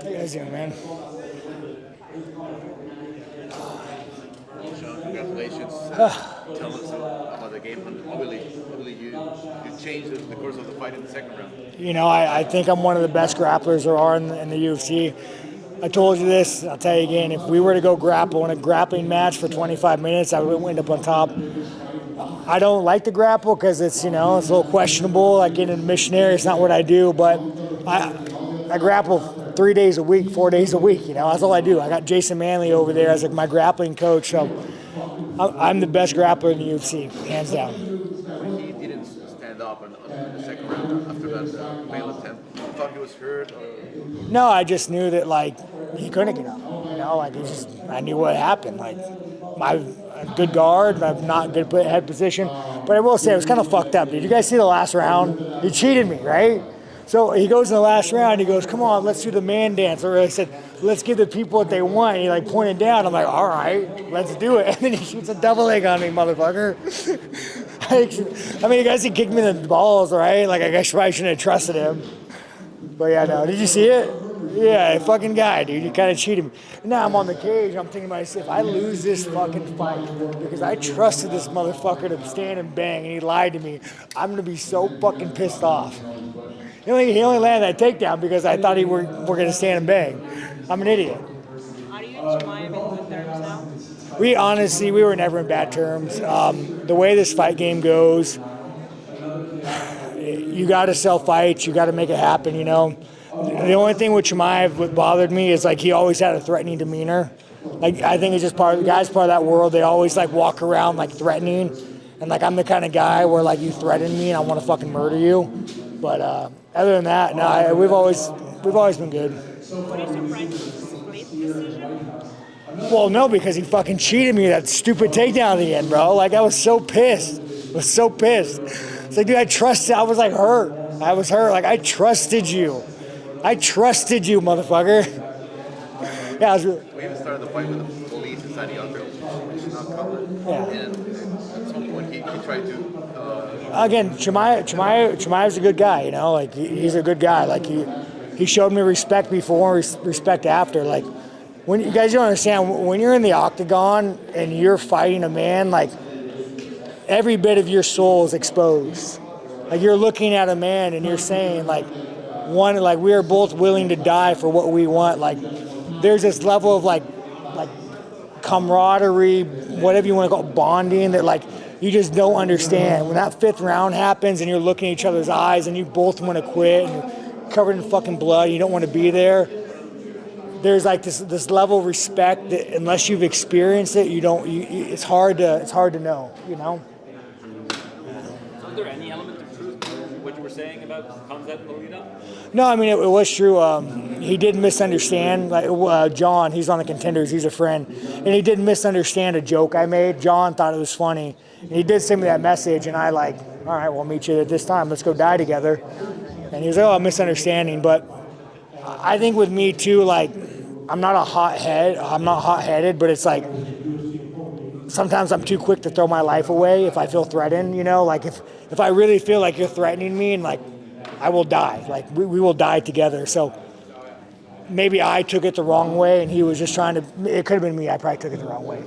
How you guys doing, man? Sean, congratulations. Tell us about the game. Obviously you changed the course of the fight in the second round. You know, I think I'm one of the best grapplers there are in the UFC. I told you this, I'll tell you again, if we were to go grapple in a grappling match for 25 minutes, I would end up on top. I don't like to grapple because it's a little questionable. Like getting a missionary, it's not what I do, but I grapple 3 days a week, 4 days a week, that's all I do. I got Jason Manley over there as like my grappling coach, so I'm the best grappler in the UFC, hands down. When he didn't stand up in the second round after that failed attempt, you thought he was hurt? No, I just knew that he couldn't get up. I knew what happened. My good guard, I'm not good head position. But I will say it was kind of fucked up. Did you guys see the last round? He cheated me, right? So he goes in the last round. He goes, "Come on, let's do the man dance." Or I said, "Let's give the people what they want." And he pointed down. I'm like, "All right, let's do it." And then he shoots a double leg on me, motherfucker. I mean, you guys, he kicked me in the balls, right? I guess I shouldn't have trusted him. But yeah, no. Did you see it? Yeah, fucking guy, dude. You kind of cheated me. Now I'm on the cage. I'm thinking to myself, if I lose this fucking fight because I trusted this motherfucker to stand and bang and he lied to me, I'm going to be so fucking pissed off. He only landed that takedown because I thought we're going to stand and bang. I'm an idiot. Are you and Chimaev in good terms now? We were never in bad terms. The way this fight game goes, you got to sell fights. You got to make it happen, The only thing with Chimaev that bothered me is he always had a threatening demeanor. I think it's just the guy's part of that world. They always walk around threatening, and I'm the kind of guy where you threaten me and I want to fucking murder you. But other than that, no, we've always been good. What is your friend's split decision? Well, no, because he fucking cheated me that stupid takedown at the end, bro. I was so pissed. It's dude, I trusted. I was hurt. I was hurt. I trusted you. I trusted you, motherfucker. Yeah, I was really... We even started the fight with the police inside the octagon, which is not common. Yeah. And at some point he tried to... Again, Chimaev's a good guy, he's a good guy. He showed me respect before and respect after. When you guys don't understand, when you're in the octagon and you're fighting a man, every bit of your soul is exposed. You're looking at a man and you're saying, we are both willing to die for what we want. There's this level of camaraderie, whatever you want to call it, bonding that you just don't understand. When that fifth round happens and you're looking at each other's eyes and you both want to quit and you're covered in fucking blood and you don't want to be there, there's this level of respect that unless you've experienced it, it's hard to know, So is there any element of truth to what you were saying about Khamzat in the lead-up? No, I mean, it was true. He did misunderstand. John, he's on the Contenders. He's a friend. And he did misunderstand a joke I made. John thought it was funny. And he did send me that message, and I all right, we'll meet you at this time. Let's go die together. And he was like, misunderstanding. But I think with me, too, I'm not hot-headed, but it's sometimes I'm too quick to throw my life away if I feel threatened, if I really feel you're threatening me and I will die. We will die together. So maybe I took it the wrong way and he was just trying to, it could have been me. I probably took it the wrong way.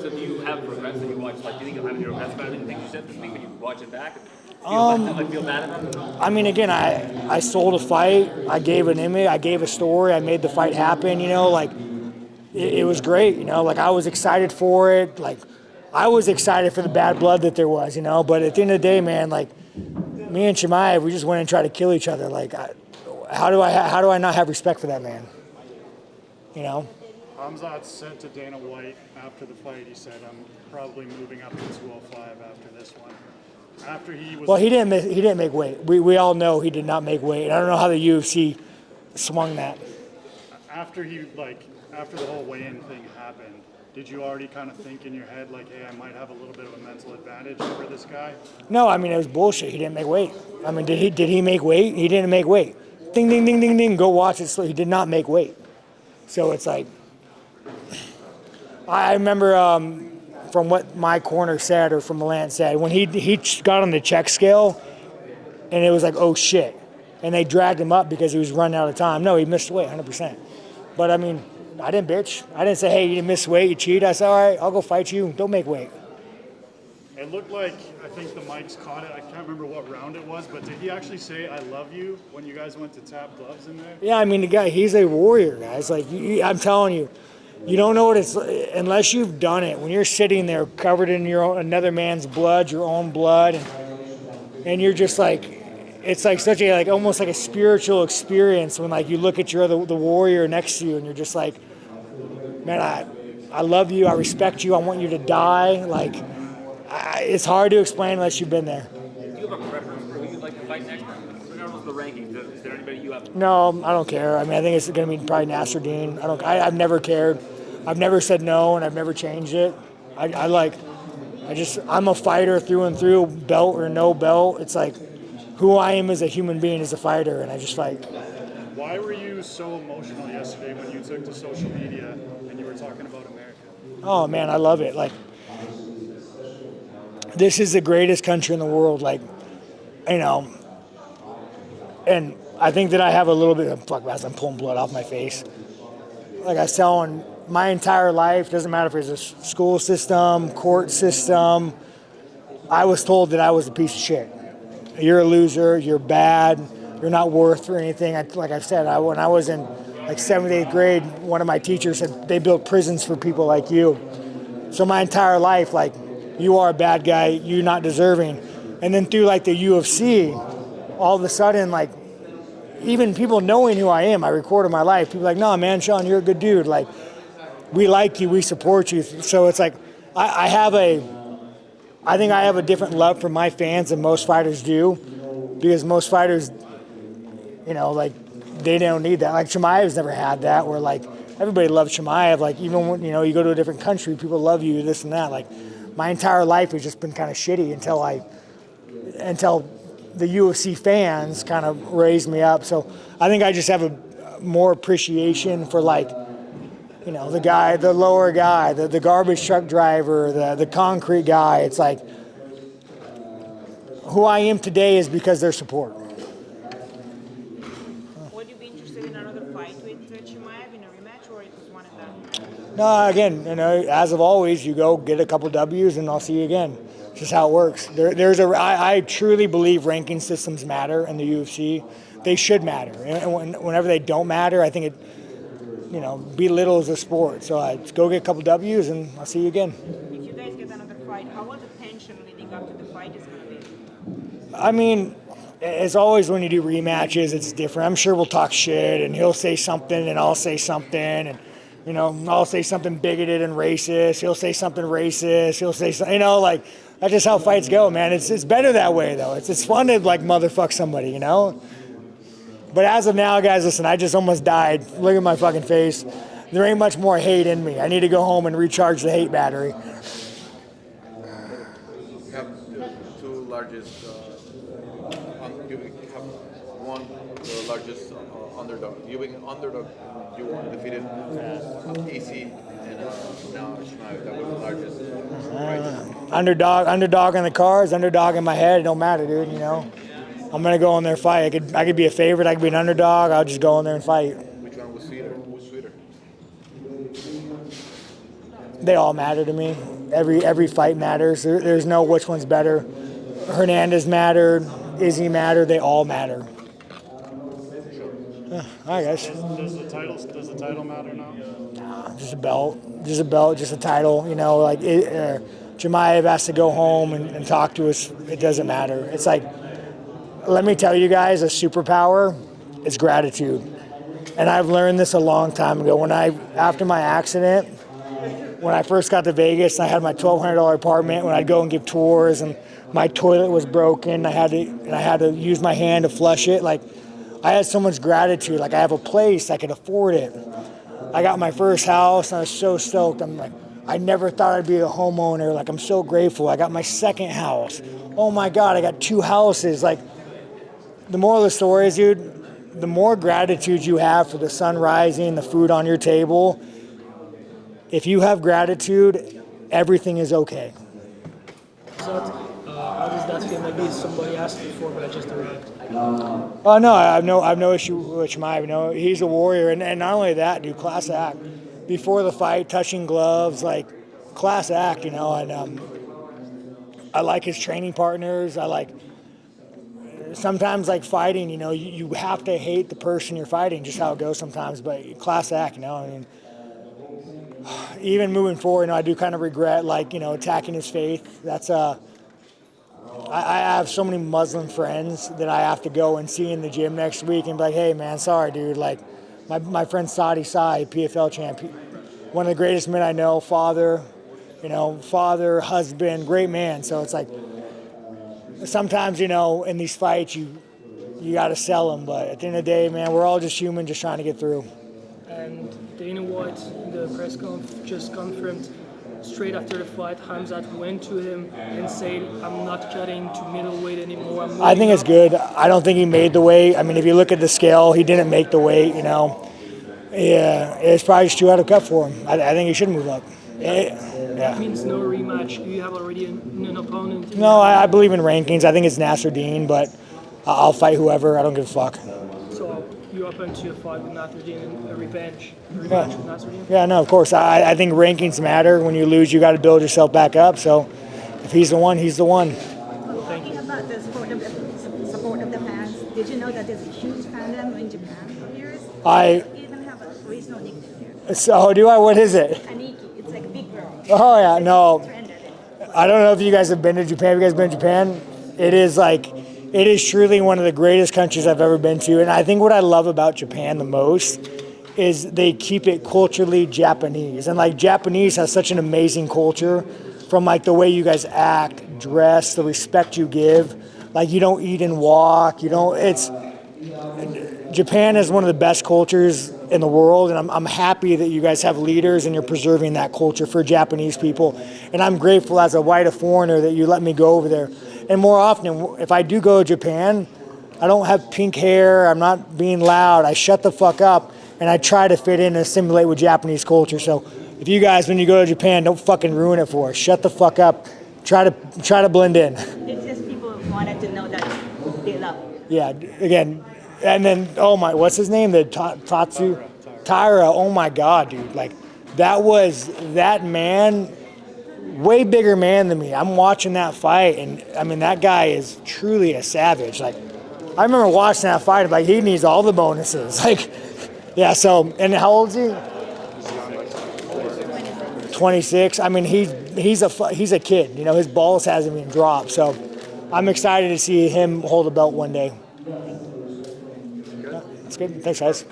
So do you have regrets that you watched? Do you think you'll have any regrets about anything you said this week when you watch it back? Feel bad about it? I mean, again, I sold a fight. I gave an image. I gave a story. I made the fight happen, it was great, I was excited for it. I was excited for the bad blood that there was, but at the end of the day, man, me and Chimaev, we just went and tried to kill each other. How do I not have respect for that man? Khamzat said to Dana White after the fight, he said, "I'm probably moving up to 205 after this one." After he was... Well, he didn't make weight. We all know he did not make weight. I don't know how the UFC swung that. After the whole weigh-in thing happened, did you already kind of think in your head, hey, I might have a little bit of a mental advantage over this guy? No, I mean, it was bullshit. He didn't make weight. I mean, did he make weight? He didn't make weight. Ding, ding, ding, ding, ding. Go watch it. So he did not make weight. So it's I remember from what my corner said or from Milan said, when he got on the check scale and it was oh shit. and they dragged him up because he was running out of time. No, he missed weight 100%. But I mean, I didn't bitch. I didn't say, hey, you missed weight, you cheat. I said, all right, I'll go fight you. Don't make weight. It looked like, I think the mics caught it. I can't remember what round it was, but did he actually say "I love you" when you guys went to tap gloves in there? Yeah, I mean, the guy, he's a warrior, guys. Like, I'm telling you, you don't know what it's unless you've done it. When you're sitting there covered in another man's blood, your own blood, and you're just like, it's like such a, like, almost like a spiritual experience when, like, you look at the warrior next to you and you're just like, man, I love you, I respect you, I want you to die. Like, it's hard to explain unless you've been there. Do you have a preference for who you'd like to fight next? Regardless of the rankings, is there anybody you have? No, I don't care. I mean, I think it's going to be probably Nassourdine. I've never cared. I've never said no, and I've never changed it. I'm a fighter through and through, belt or no belt. It's like who I am as a human being, as a fighter, and I just fight. Why were you so emotional yesterday when you took to social media and you were talking about America? Oh man, I love it. Like, this is the greatest country in the world. Like, you know, and I think that I have a little bit of, fuck, as I'm pulling blood off my face. Like I was telling, my entire life, doesn't matter if it's a school system, court system, I was told that I was a piece of shit. You're a loser, you're bad, you're not worth for anything. Like I've said, when I was in like 7th, 8th grade, one of my teachers said they built prisons for people like you. So my entire life, like, you are a bad guy, you're not deserving. And then through like the UFC, all of a sudden, like, even people knowing who I am, I recorded my life. People are like, no, man, Sean, you're a good dude. Like, we like you, we support you. So it's like, I think I have a different love for my fans than most fighters do, because most fighters, you know, like, they don't need that. Like, Chimaev's never had that, where like everybody loves Chimaev. Like, even when, you know, you go to a different country, people love you, this and that. Like, my entire life has just been kind of shitty until the UFC fans kind of raised me up. So I think I just have a more appreciation for, like, you know, the lower guy, the garbage truck driver, the concrete guy. It's like, who I am today is because their support. Would you be interested in another fight with Chimaev in a rematch, or it was one and done? No, again, you know, as of always, you go get a couple W's and I'll see you again. It's just how it works. I truly believe ranking systems matter in the UFC. They should matter. And whenever they don't matter, I think it, you know, belittles the sport. So I go get a couple W's and I'll see you again. If you guys get another fight, how will the tension leading up to the fight is going to be? I mean, as always, when you do rematches, it's different. I'm sure we'll talk shit, and he'll say something, and I'll say something, and, you know, I'll say something bigoted and racist. He'll say something racist. He'll say something, you know, like, that's just how fights go, man. It's better that way, though. It's fun to, like, motherfuck somebody, you know? But as of now, guys, listen, I just almost died. Look at my fucking face. There ain't much more hate in me. I need to go home and recharge the hate battery. You have the two largest, you have one, the largest underdog. You being an underdog, you defeated AC, and now Chimaev, that was the largest. Right? Underdog in the cards, underdog in my head. It don't matter, dude, you know? I'm going to go in there and fight. I could be a favorite. I could be an underdog. I'll just go in there and fight. Which one was sweeter? Who was sweeter? They all matter to me. Every fight matters. There's no which one's better. Hernandez mattered. Izzy mattered. They all matter. All right, guys. Does the title matter now? Nah, just a belt. Just a title. You know, like, Chimaev has to go home and talk to us. It doesn't matter. It's like, let me tell you guys, a superpower is gratitude. And I've learned this a long time ago. After my accident, when I first got to Vegas, I had my $1,200 apartment. When I'd go and give tours, and my toilet was broken, I had to use my hand to flush it. Like, I had so much gratitude. Like, I have a place, I could afford it. I got my first house, and I was so stoked. I'm like, I never thought I'd be a homeowner. Like, I'm so grateful. I got my second house. Oh my God, I got 2 houses. Like, the moral of the story is, dude, the more gratitude you have for the sun rising, the food on your table, if you have gratitude, everything is okay. So, how does that ask him. Maybe somebody asked before, but I just arrived. Oh no, I have no issue with Chimaev. You know, he's a warrior, and not only that, dude, class act. Before the fight, touching gloves, like class act. You know, and I like his training partners. I like sometimes like fighting. You know, you have to hate the person you're fighting, just how it goes sometimes. But class act. You know, I mean, even moving forward, you know, I do kind of regret like attacking his faith. That's I have so many Muslim friends that I have to go and see in the gym next week and be like, hey, man, sorry, dude. Like, my friend Saudi Sai, PFL champ, one of the greatest men I know, father, husband, great man. So it's like sometimes, in these fights, you got to sell them. But at the end of the day, man, we're all just human, just trying to get through. And Dana White, in the press conference, just confirmed straight after the fight, Khamzat went to him and said, I'm not cutting to middleweight anymore. I think it's good. I don't think he made the weight. I mean, if you look at the scale, he didn't make the weight, Yeah, it's probably just too out of cut for him. I think he should move up. That means no rematch. Do you have already an opponent? No, I believe in rankings. I think it's Nassourdine, but I'll fight whoever. I don't give a fuck. So you're open to a fight with Nassourdine and a rematch with Nassourdine? Yeah, no, of course. I think rankings matter. When you lose, you got to build yourself back up. So if he's the one, he's the one. Thinking about the support of the fans, did you know that there's a huge fandom in Japan for years? I even have a regional nickname here. So do I? What is it? Aniki. It's like big girl. Oh yeah, no. Trended. I don't know if you guys have been to Japan. Have you guys been to Japan? It is truly one of the greatest countries I've ever been to. And I think what I love about Japan the most is they keep it culturally Japanese. And like Japanese has such an amazing culture, from like the way you guys act, dress, the respect you give. Like you don't eat and walk. Japan is one of the best cultures in the world, and I'm happy that you guys have leaders and you're preserving that culture for Japanese people. And I'm grateful as a white foreigner that you let me go over there. And more often, if I do go to Japan, I don't have pink hair, I'm not being loud, I shut the fuck up, and I try to fit in and assimilate with Japanese culture. So if you guys, when you go to Japan, don't fucking ruin it for us. Shut the fuck up, try to blend in. It's just people wanted to know that they love you. Yeah, again, and then, oh my, what's his name? The Tatsu? Tyra, oh my God, dude. Like, that man, way bigger man than me. I'm watching that fight, and I mean, that guy is truly a savage. Like, I remember watching that fight, like, he needs all the bonuses. Like, yeah, so, and how old is he? 26. I mean, he's a kid. His balls hasn't even dropped. So I'm excited to see him hold a belt one day. That's good. Thanks, guys.